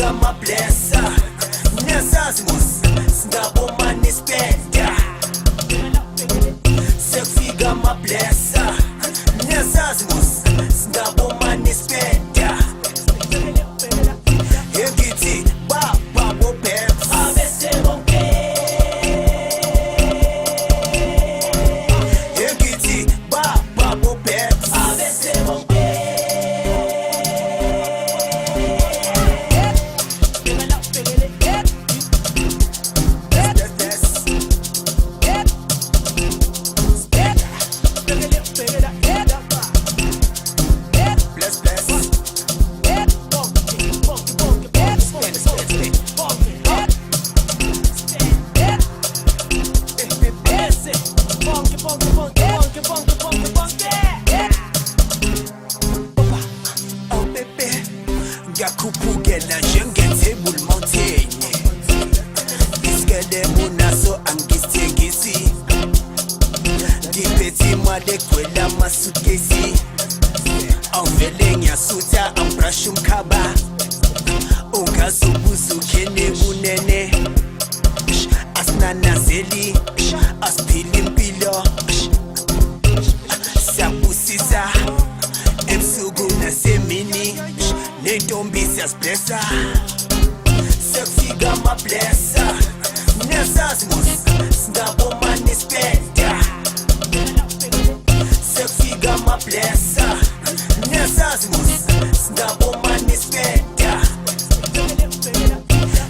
Sekufika mablessa Nezazi mus Singaboma nispenda Sekufika mablessa Nezazi mus Singaboma nispenda Ngithi baba bopeps abese bonke Ngithi baba bopeps abese bonke Ngiyakhuphukela njenge-Table Mountain Isikelemu naso angisithengisi Ngiphethe imali egcwele amasukesi Awuvele ngiyasutha angibrushe umkhaba Ungazubuza ukhene bunene Asinanazeli asiphile impilo Siyabusisa ebusuku nasemini Nentombi siyasiblessa Sekufika mablessa Nezazi mus Singaboma nispenda Sekufika mablessa Nezazi mus Singaboma nispenda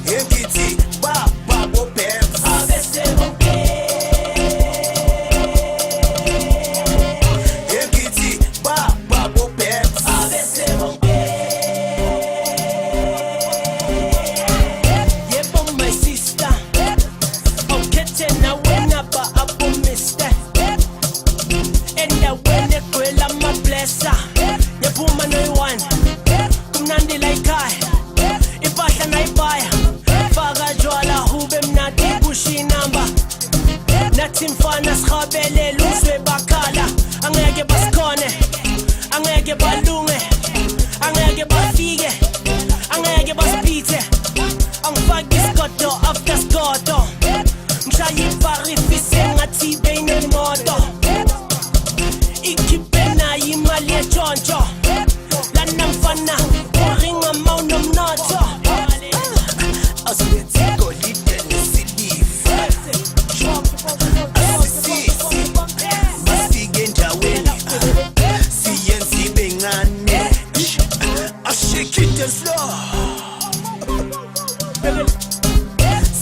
Ngithi baba bopeps abese bonke Ngithi baba bopeps abese bonke Ngiyaphuma noyi-one kumnandi la ekhaya impahla nayibhaya faka jwala hube mnandi kusha inamba nathi mfana sihabelela uzwe bakhala angeke basikhone angeke balunge angeke bafike angeke basipithe angifaki isigodo after sigodo ngishaya iparifise ngathi beyinemoto ikhiphe nayo imali yetshontsho lana mfana uringa mawunomnotho asilethe igolide nesiliva asisisi masike endaweni siyenza ibe ncane ashake it slow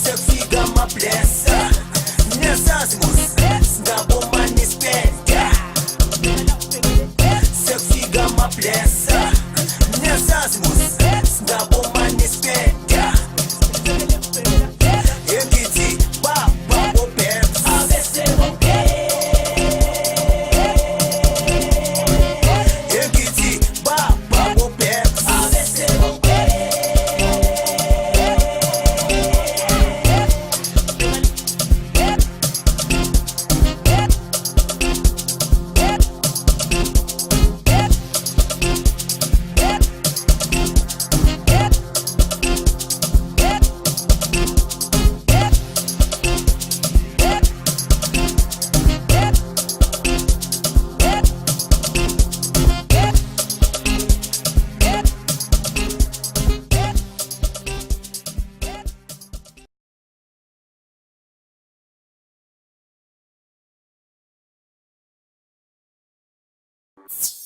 sekufika mablessa nezazi mus singaboma nispenda Sekufika mablessa Nezazi mus Singaboma nispenda Ngithi baba bopeps abese bonke Ngithi baba bopeps abese bonke You